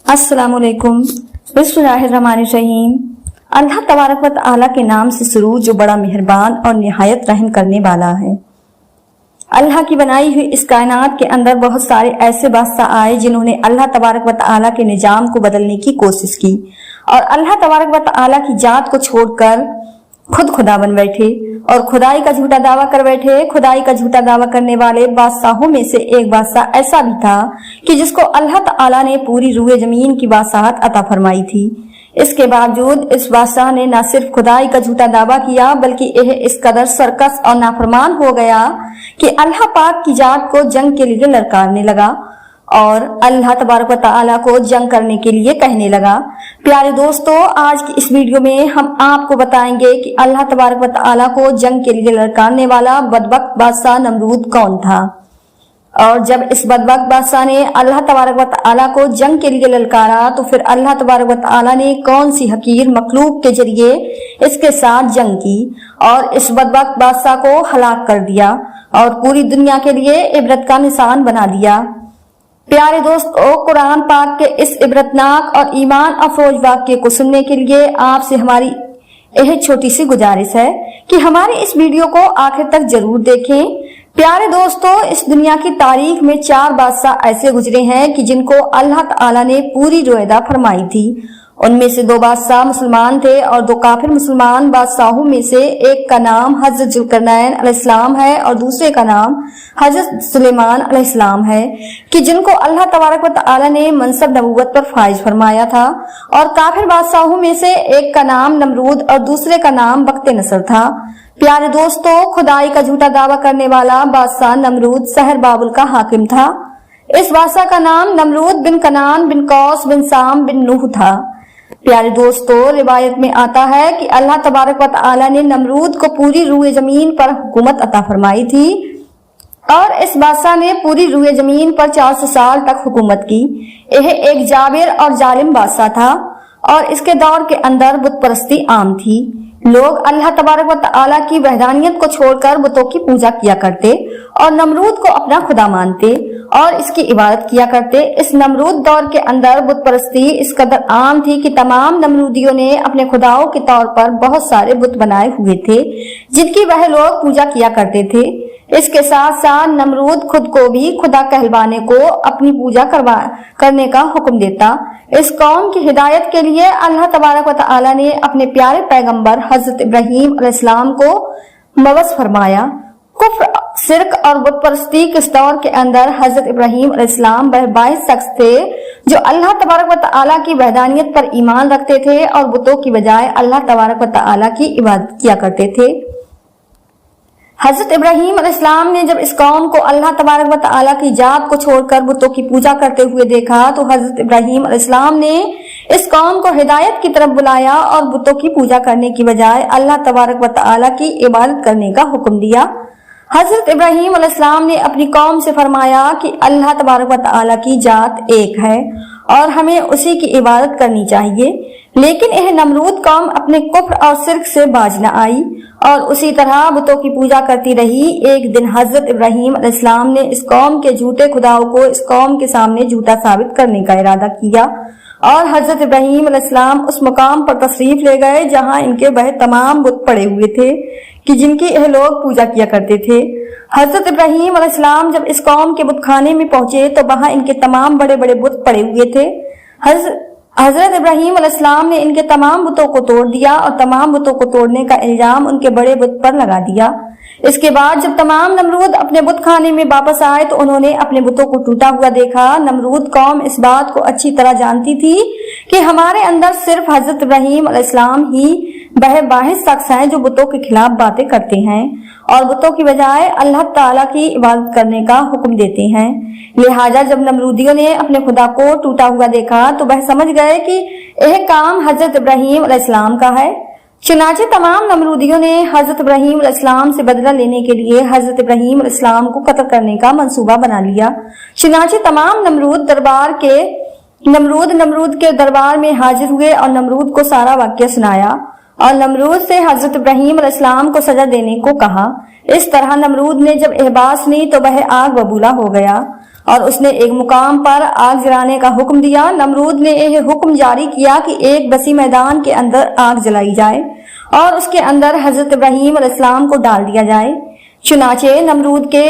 अस्सलाम वालेकुम। बिस्मिल्लाहिर्रहमानिर्रहीम। अल्लाह तबारक व तआला के नाम से शुरू जो बड़ा मेहरबान और निहायत रहम करने वाला है। अल्लाह की बनाई हुई इस कायनात के अंदर बहुत सारे ऐसे बादशाह आए जिन्होंने अल्लाह तबारक व तआला के निजाम को बदलने की कोशिश की और अल्लाह तबारक व तआला की जात को छोड़कर खुद खुदा बन बैठे और खुदाई का झूठा दावा कर बैठे। खुदाई का झूठा दावा करने वाले बादशाहों में से एक बादशाह ऐसा भी था कि जिसको अल्लाह ताला ने पूरी रूए जमीन की बादशाहत अता फरमाई थी। इसके बावजूद इस बादशाह ने न सिर्फ खुदाई का झूठा दावा किया बल्कि यह इस कदर सरकस और नाफरमान हो गया कि अल्लाह पाक की जात को जंग के लिए ललकारने लगा और अल्लाह तबारक व तआला को जंग करने के लिए कहने लगा। प्यारे दोस्तों, आज की इस वीडियो में हम आपको बताएंगे कि अल्लाह तबारक व तआला को जंग के लिए ललकारने वाला बदबख्त बादशाह नमरूद कौन था और जब इस बदबख्त बादशाह ने अल्लाह तबारक व तआला को जंग के लिए ललकारा तो फिर अल्लाह तबारक व तआला ने कौन सी हकीर मखलूक के जरिए इसके साथ जंग की और इस बदबख्त बादशाह को हलाक कर दिया और पूरी दुनिया के लिए इबरत का निशान बना दिया। प्यारे दोस्तों, कुरान पाक के इस इबरतनाक और ईमान अफरोज वाक्य को सुनने के लिए आपसे हमारी यह छोटी सी गुजारिश है कि हमारी इस वीडियो को आखिर तक जरूर देखें। प्यारे दोस्तों, इस दुनिया की तारीख में 4 बादशाह ऐसे गुजरे हैं कि जिनको अल्लाह ताला ने पूरी रोयदा फरमाई थी। उनमें से 2 बादशाह मुसलमान थे और 2 काफिर मुसलमान बादशाहों में से एक का नाम हजरत जुल्करनैन अलैहिस्सलाम है और दूसरे का नाम हजरत सुलेमान अलैहिस्सलाम है कि जिनको अल्लाह तबारक व तआला ने मनसब नबूवत पर फाइज फरमाया था। और काफिर बादशाहों में से एक का नाम नमरूद और दूसरे का नाम बख्त नसर था। प्यारे दोस्तों, खुदाई का झूठा दावा करने वाला बादशाह नमरूद शहर बाबुल का हाकिम था। इस बादशाह का नाम नमरूद बिन कनान बिन कौस बिन साम बिन नूह था। प्यारे दोस्तों, रिवायत में आता है कि अल्लाह तबारक व तआला ने नमरूद को पूरी रूए जमीन पर हुकूमत अता फरमाई थी और इस बादशाह ने पूरी रूए जमीन पर 400 साल तक हुकूमत की। यह एक जाबिर और जालिम बादशाह था और इसके दौर के अंदर बुत परस्ती आम थी। लोग अल्लाह तबारक व तआला की वहदानियत को छोड़कर बुतों की पूजा किया करते और नमरूद को अपना खुदा मानते और इसकी इबादत किया करते। इस नमरूद दौर के अंदर बुत परस्ती इस कदर आम थी कि तमाम नमरूदियों ने अपने खुदाओं के तौर पर बहुत सारे बुत बनाए हुए थे जिनकी वह लोग पूजा किया करते थे। इसके साथ साथ नमरूद खुद को भी खुदा कहलवाने को अपनी पूजा करने का हुक्म देता। इस कौम की हिदायत के लिए अल्लाह तबारक व तआला ने अपने प्यारे पैगंबर हजरत इब्राहीम अलैहिस्सलाम को मबअस फरमाया। कुफ्र, शिर्क और बुत परस्ती के दौर के अंदर हजरत इब्राहीम अलैहिस्सलाम वह 22 शख्स थे जो अल्लाह तबारक व तआला की वहदानियत पर ईमान रखते थे और बुतों की बजाय अल्लाह तबारक व तआला की इबादत किया करते थे। हजरत इब्राहीम अलैहिस्सलाम ने जब इस कौम को अल्लाह तबारक व तआला की जात को छोड़कर बुतों की पूजा करते हुए देखा तो हजरत इब्राहीम अलैहिस्सलाम ने इस कौम को हिदायत की तरफ बुलाया और बुतों की पूजा करने की बजाय अल्लाह तबारक व तआला की इबादत करने का हुक्म दिया। हजरत इब्राहीम अलैहिस्सलाम ने अपनी कौम से फरमाया कि अल्लाह तबारक व तआला की जात एक है और हमें उसी की इबादत करनी चाहिए। लेकिन यह नमरूद कौम अपने कुफ्र और शिर्क से बाज न आई और उसी तरह बुतों की पूजा करती रही। एक दिन हजरत इब्राहीम अलैहिस्सलाम ने इस कौम के झूठे खुदाओं को इस कौम के सामने झूठा साबित करने का इरादा किया और हजरत इब्राहीम अलैहिस्सलाम उस मुकाम पर तशरीफ ले गए जहां इनके वह तमाम बुत पड़े हुए थे कि जिनकी यह लोग पूजा किया करते थे। हजरत इब्राहीम अलैहिस्सलाम जब इस कौम के बुत खाने में पहुंचे तो वहां इनके तमाम बड़े बड़े बुत पड़े हुए थे। हजरत इब्राहीम अलैहिस्सलाम ने इनके तमाम बुतों को तोड़ दिया और तमाम बुतों को तोड़ने का इल्जाम उनके बड़े बुत पर लगा दिया। इसके बाद जब तमाम नमरूद अपने बुत खाने में वापस आए तो उन्होंने अपने बुतों को टूटा हुआ देखा। नमरूद कौम इस बात को अच्छी तरह जानती थी कि हमारे अंदर सिर्फ हजरत इब्राहीम अलैहिस्सलाम ही वह वाहिद शख्स हैं जो बुतों के खिलाफ बातें करते हैं और बुतों की बजाय अल्लाह ताला की इबादत करने का हुक्म देते हैं। लिहाजा जब नमरूदियों ने अपने खुदा को टूटा हुआ देखा तो वह समझ गए कि यह काम हजरत इब्राहीम अलैहिस्सलाम का है। चुनाचे तमाम नमरूदियों ने हजरत इब्राहीम अलैहिस्सलाम से बदला लेने के लिए हजरत इब्राहीम अलैहिस्सलाम को कत्ल करने का मंसूबा बना लिया। चुनाचे तमाम नमरूद के दरबार में हाजिर हुए और नमरूद को सारा वाक्य सुनाया और नमरूद से हजरत इब्राहीम अलैहिस्सलाम को सजा देने को कहा। इस तरह नमरूद ने जब एहबास ली तो वह आग बबूला हो गया اور اس نے ایک مقام پر آگ جلانے کا حکم دیا۔ نمرود نے یہ حکم جاری کیا کہ ایک وسیع میدان کے اندر آگ جلائی جائے اور اس کے اندر حضرت ابراہیم علیہ السلام کو ڈال دیا جائے۔ چنانچہ نمرود کے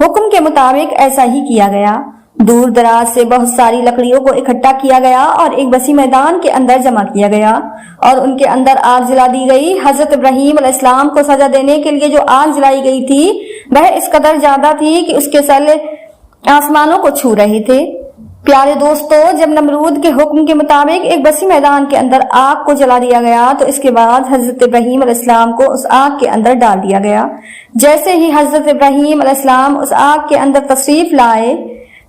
حکم کے مطابق ایسا ہی کیا گیا۔ دور دراز سے بہت ساری لکڑیوں کو اکٹھا کیا گیا اور ایک وسیع میدان کے اندر جمع کیا گیا اور ان کے اندر آگ جلا دی گئی۔ حضرت ابراہیم علیہ السلام کو سزا دینے کے لیے جو آگ جلائی گئی تھی وہ اس قدر زیادہ تھی کہ اس کے سلے آسمانوں کو چھو رہے تھے۔ پیارے دوستو، جب نمرود کے حکم کے مطابق ایک وسیع میدان کے اندر آگ کو جلا دیا گیا تو اس کے بعد حضرت ابراہیم علیہ السلام کو اس آگ کے اندر ڈال دیا گیا۔ جیسے ہی حضرت ابراہیم علیہ السلام اس آگ کے اندر تشریف لائے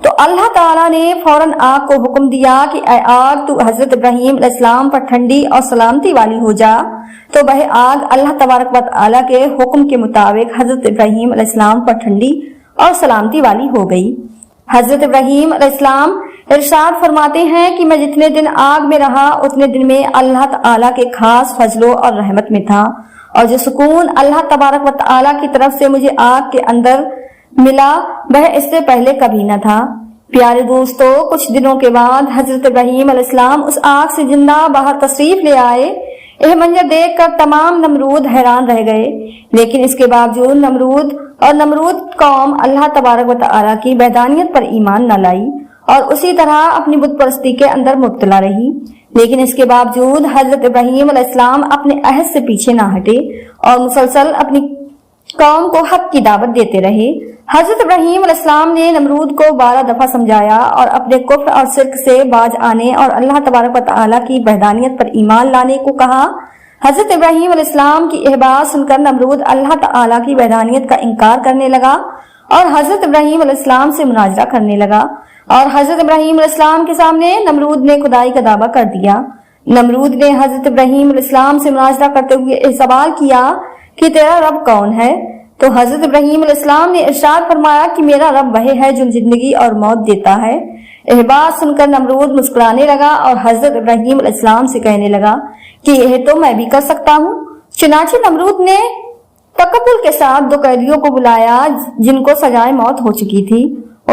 تو اللہ تعالیٰ نے فوراً آگ کو حکم دیا کہ اے آگ، تو حضرت ابراہیم علیہ السلام پر ٹھنڈی اور سلامتی والی ہو جا۔ تو وہ آگ اللہ تبارک و تعالیٰ کے حکم کے مطابق حضرت ابراہیم علیہ السلام پر ٹھنڈی اور سلامتی والی ہو گئی۔ حضرت ابراہیم علیہ السلام ارشاد فرماتے ہیں کہ میں جتنے دن آگ میں رہا اتنے دن میں اللہ تعالیٰ کے خاص فضل اور رحمت میں تھا، اور جو سکون اللہ تبارک و تعالیٰ کی طرف سے مجھے آگ کے اندر ملا وہ اس سے پہلے کبھی نہ تھا۔ پیارے دوستو، کچھ دنوں کے بعد حضرت ابراہیم علیہ السلام اس آگ سے زندہ باہر تشریف لے آئے۔ یہ منظر دیکھ کر تمام نمرود حیران رہ گئے، لیکن اس کے باوجود نمرود قوم اللہ تبارک و تعالیٰ کی وحدانیت پر ایمان نہ لائی اور اسی طرح اپنی بت پرستی کے اندر مبتلا رہی۔ لیکن اس کے باوجود حضرت ابراہیم علیہ السلام اپنے عہد سے پیچھے نہ ہٹے اور مسلسل اپنی قوم کو حق کی دعوت دیتے رہے۔ حضرت ابراہیم علیہ السلام نے نمرود کو 12 دفعہ سمجھایا اور اپنے کفر اور شرک سے باز آنے اور اللہ تبارک و تعالیٰ کی وحدانیت پر ایمان لانے کو کہا۔ حضرت ابراہیم علیہ السلام کی یہ بات سن کر نمرود اللہ تعالیٰ کی وحدانیت کا انکار کرنے لگا اور حضرت ابراہیم علیہ السلام سے مناظرہ کرنے لگا، اور حضرت ابراہیم علیہ السلام کے سامنے نمرود نے خدائی کا دعویٰ کر دیا۔ نمرود نے حضرت ابراہیم علیہ السلام سے مناظرہ کرتے ہوئے یہ سوال کیا کہ تیرا رب کون ہے؟ تو حضرت ابراہیم علیہ السلام نے ارشاد فرمایا کہ میرا رب وہی ہے جو زندگی اور موت دیتا ہے۔ یہ بات سن کر نمرود مسکرانے لگا اور حضرت ابراہیم علیہ السلام سے کہنے لگا کہ یہ تو میں بھی کر سکتا ہوں۔ چنانچہ نمرود نے تکبر کے ساتھ 2 قیدیوں کو بلایا جن کو سزائے موت ہو چکی تھی۔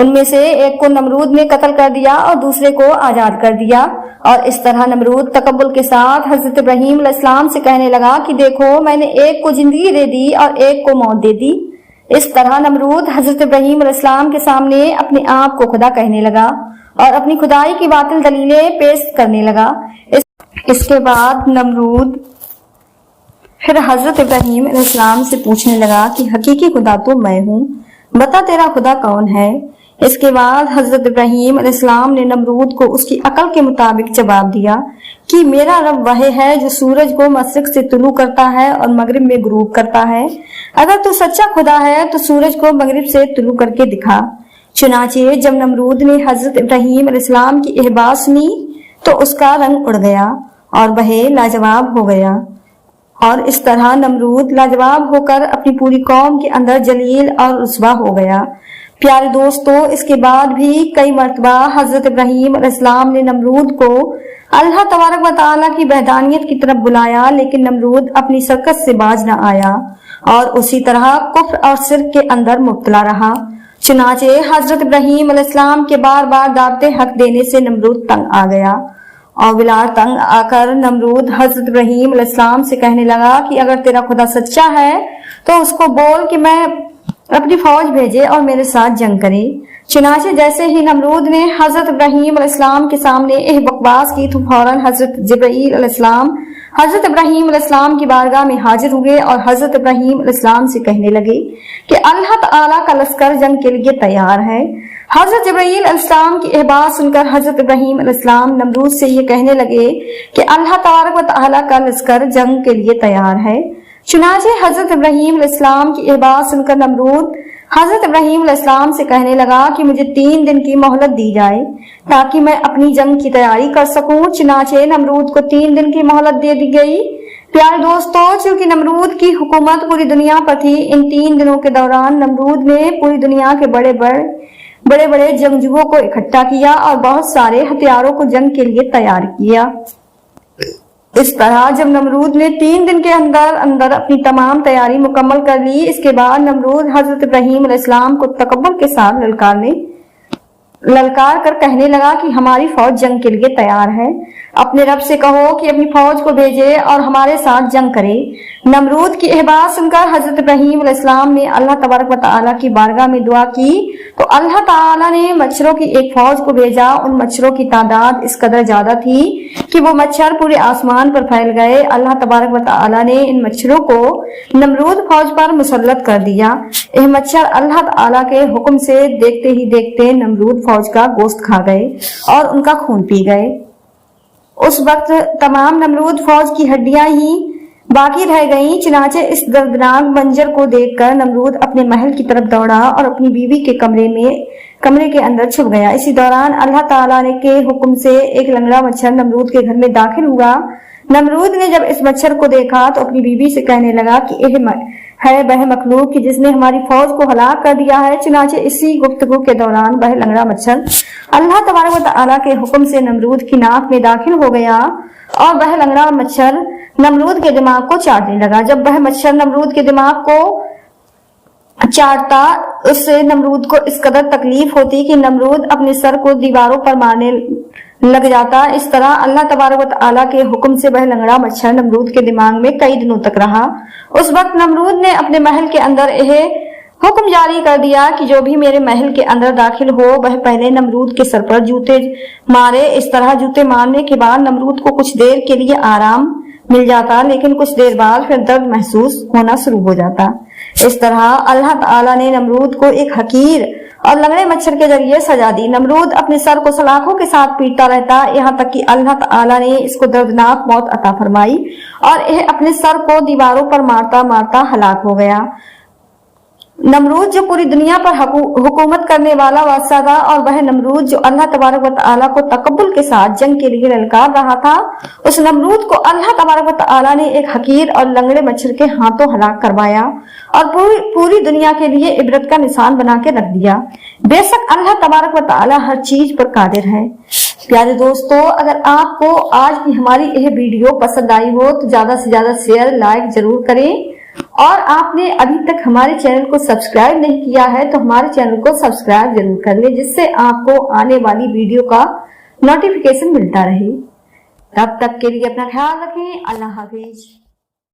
ان میں سے ایک کو نمرود نے قتل کر دیا اور دوسرے کو آزاد کر دیا، اور اس طرح نمرود تکبر کے ساتھ حضرت ابراہیم علیہ السلام سے کہنے لگا کہ دیکھو، میں نے ایک کو زندگی دے دی اور ایک کو موت دے دی۔ اس طرح نمرود حضرت ابراہیم علیہ السلام کے سامنے اپنے آپ کو خدا کہنے لگا اور اپنی خدائی کی باطل دلیلیں پیش کرنے لگا۔ اس کے بعد نمرود پھر حضرت ابراہیم علیہ السلام سے پوچھنے لگا کہ حقیقی خدا تو میں ہوں، بتا تیرا خدا کون ہے؟ اس کے بعد حضرت ابراہیم علیہ السلام نے نمرود کو اس کی عقل کے مطابق جواب دیا کہ میرا رب وہ ہے جو سورج کو مشرق سے طلوع کرتا ہے اور مغرب میں غروب کرتا ہے۔ اگر تو سچا خدا ہے تو سورج کو مغرب سے طلوع کر کے دکھا۔ چنانچہ جب نمرود نے حضرت ابراہیم علیہ السلام کی یہ بات سنی تو اس کا رنگ اڑ گیا اور وہ لاجواب ہو گیا، اور اس طرح نمرود لاجواب ہو کر اپنی پوری قوم کے اندر جلیل اور رسوا ہو گیا۔ پیارے دوستو، اس کے بعد بھی کئی مرتبہ حضرت ابراہیم علیہ السلام نے نمرود کو اللہ تبارک و تعالیٰ کی وحدانیت کی طرف بلایا، لیکن نمرود اپنی سرکت سے باز نہ آیا اور اسی طرح کفر اور شرک کے اندر مبتلا رہا۔ چنانچہ حضرت ابراہیم علیہ السلام کے بار بار دعوت حق دینے سے نمرود تنگ آ گیا، اور بلا تنگ آ کر نمرود حضرت ابراہیم علیہ السلام سے کہنے لگا کہ اگر تیرا خدا سچا ہے تو اس کو بول کہ میں اپنی فوج بھیجے اور میرے ساتھ جنگ کرے۔ چنانچہ جیسے ہی نمرود نے حضرت ابراہیم علیہ السلام کے سامنے یہ بکواس کی تو فوراً حضرت جبرائیل علیہ السلام حضرت ابراہیم علیہ السلام کی بارگاہ میں حاضر ہوئے اور حضرت ابراہیم علیہ السلام سے کہنے لگے کہ اللہ تعالیٰ کا لشکر جنگ کے لیے تیار ہے۔ حضرت جبرائیل علیہ السلام کی یہ بات سن کر حضرت ابراہیم علیہ السلام نمرود سے یہ کہنے لگے کہ اللہ تبارک و تعالیٰ کا لشکر جنگ کے لیے تیار ہے۔ چنانچہ حضرت ابراہیم علیہ السلام کی یہ بات سن کر نمرود حضرت ابراہیم علیہ السلام سے کہنے لگا کہ مجھے 3 دن کی مہلت دی جائے تاکہ میں اپنی جنگ کی تیاری کر سکوں۔ چنانچہ نمرود کو 3 دن کی مہلت دے دی گئی۔ پیارے دوستو، چونکہ نمرود کی حکومت پوری دنیا پر تھی، ان 3 دنوں کے دوران نمرود نے پوری دنیا کے بڑے بڑے جنگجوؤں کو اکٹھا کیا اور بہت سارے ہتھیاروں کو جنگ کے لیے تیار کیا۔ اس طرح جب نمرود نے 3 دن کے اندر اپنی تمام تیاری مکمل کر لی، اس کے بعد نمرود حضرت ابراہیم علیہ السلام کو تکبر کے ساتھ للکارنے ललकार कर कहने लगा कि हमारी फौज जंग के लिए तैयार है। अपने रब से कहो कि अपनी फौज को भेजे और हमारे साथ जंग करे। नमरूद की यह बात सुनकर हजरत इब्राहीम अलैहिस्सलाम ने अल्लाह तबारक व तआला की बारगाह में दुआ की तो अल्लाह ताला ने मच्छरों की एक फौज को भेजा। उन मच्छरों की तादाद इस कदर ज्यादा थी कि वो मच्छर पूरे आसमान पर फैल गए। अल्लाह तबारक व तआला ने इन मच्छरों को नमरूद फौज पर मुसल्लत कर दिया। यह मच्छर अल्लाह ताला के हुक्म से देखते ही देखते नमरूद फौज का गोश्त खा गए और उनका खून पी गए। उस वक्त तमाम नमरूद फौज की हड्डियां ही बाकी रह गईं। चुनाचे इस दर्दनाक मंजर को देखकर नमरूद अपने महल की तरफ दौड़ा और अपनी बीवी के कमरे के अंदर छुप गया। इसी दौरान अल्लाह ताला ने के हुक्म से एक लंगड़ा मच्छर नमरूद के घर में दाखिल हुआ। नमरूद ने जब इस मच्छर को देखा तो अपनी बीवी से कहने लगा कि यह है वह मखलूक कि जिसने हमारी फौज को हलाक कर दिया है। चुनाचे इसी गुफ्तगू के दौरान वह लंगड़ा मच्छर अल्लाह तबारक व तआला के हुक्म से नमरूद की नाक में दाखिल हो गया और वह लंगड़ा मच्छर नमरूद के दिमाग को चाटने लगा। जब वह मच्छर नमरूद के दिमाग को चाटता उससे नमरूद को इस कदर तकलीफ होती कि नमरूद अपने सर को दीवारों पर मारने लग जाता। इस तरह अल्लाह तबारक व तआला के हुक्म से वह लंगड़ा मच्छर नमरूद के दिमाग में कई दिनों तक रहा। उस वक्त नमरूद ने अपने महल के अंदर यह हुक्म जारी कर दिया कि जो भी मेरे महल के अंदर दाखिल हो वह पहले नमरूद के सर पर जूते मारे। इस तरह जूते मारने के बाद नमरूद को कुछ देर के लिए आराम मिल जाता, लेकिन कुछ देर बाद फिर दर्द महसूस होना शुरू हो जाता। इस तरह अल्लाह ताला ने नमरूद को एक हकीर और लंगड़े मच्छर के जरिए सजा दी। नमरूद अपने सर को सलाखों के साथ पीटता रहता, यहाँ तक कि अल्लाह ताला ने इसको दर्दनाक मौत अता फरमाई और यह अपने सर को दीवारों पर मारता मारता हलाक हो गया। नमरूद जो पूरी दुनिया पर हुकूमत करने वाला बादशाह था और वह नमरूद जो अल्लाह तबारक व तआला को तकब्बुल के साथ जंग के लिए ललकार रहा था, उस नमरूद को अल्लाह तबारक व तआला ने एक हकीर और लंगड़े मच्छर के हाथों हलाक करवाया और पूरी दुनिया के लिए इबरत का निशान बना के रख दिया। बेशक अल्लाह तबारक व तआला हर चीज पर कादिर है। प्यारे दोस्तों, अगर आपको आज की हमारी यह वीडियो पसंद आई हो तो ज्यादा से ज्यादा शेयर लाइक जरूर करें और आपने अभी तक हमारे चैनल को सब्सक्राइब नहीं किया है तो हमारे चैनल को सब्सक्राइब जरूर कर ले, जिससे आपको आने वाली वीडियो का नोटिफिकेशन मिलता रहे। तब तक के लिए अपना ख्याल रखें। अल्लाह हाफिज।